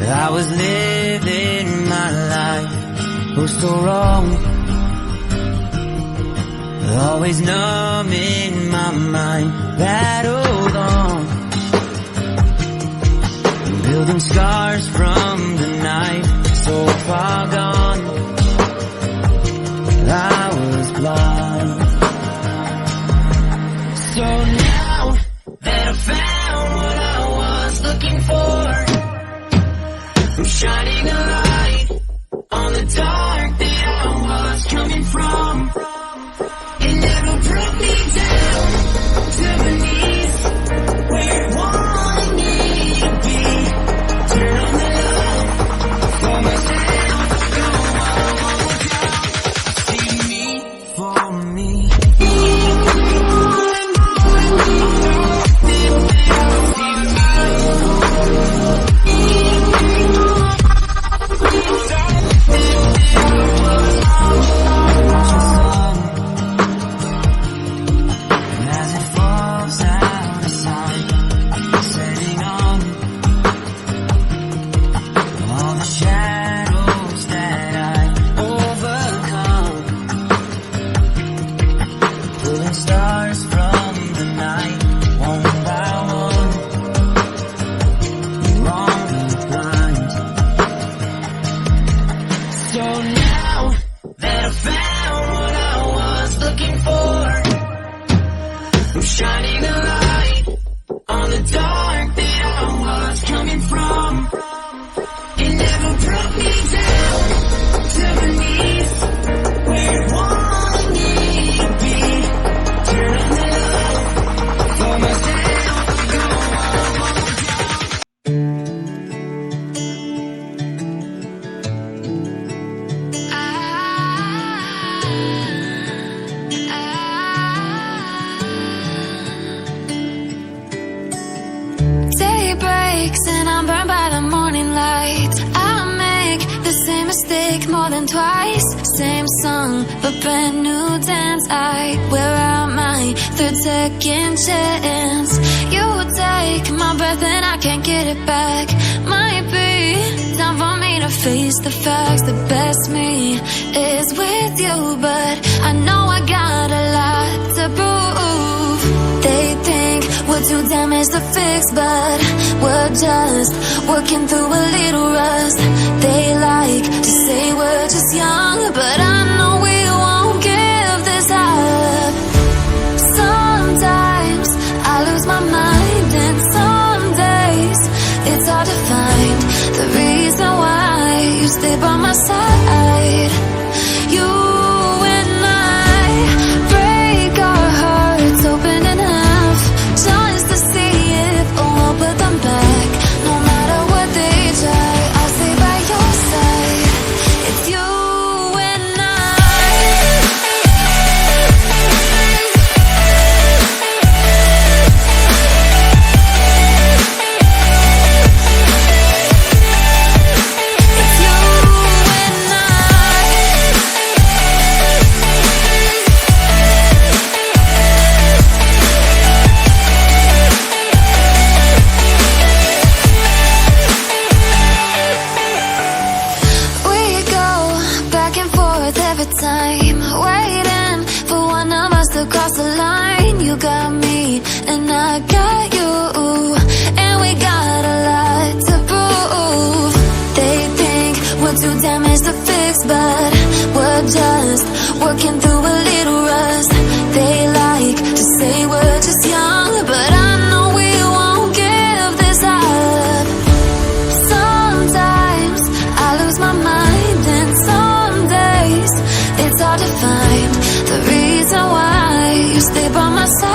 I was living my life, oh so wrong, always numb in my mind, battled on, building scars from the night, so far gone, I was blind. So now that I found what I was looking for, I'm shining a light on the dark that I was coming from. It never brought me down to beneath where it wanted me to be. Turn on the love for myself, go all down. See me for me. Stars from the night, one by one, wrong and blind. So now that I found what I was looking for, I'm shining a light on the dark that I was coming from. It never brought me down to beneath where it wanted me to be. Turn on the love for myself, go all Day breaks and I'm burned by the morning light. I make the same mistake more than twice. Same song, but brand new dance. I wear out my third second chance. You take my breath and I can't get it back. Might be time for me to face the facts. The best me is with you, but I know I got a lot to prove. They think we're too damaged to fix, but we're just working through a little rust. They like to say we're just young, but I know we won't give this up. Sometimes I lose my mind, and some days it's hard to find the reason why you stay by my side. You and I break our hearts open in half, just to see if we'll put them back. No matter what they try, I'll stay by your side. It's you and I. It's you and I. We go back and forth every time, waiting for one of us to cross the line. You got me and I got you, and we got a lot to prove. They think we're too damaged to fix, but we're just working through a little rust. They like to say we're just young, but I know we won't give this up. Sometimes I lose my mind, and some days it's hard to find the reason why you stay by my side.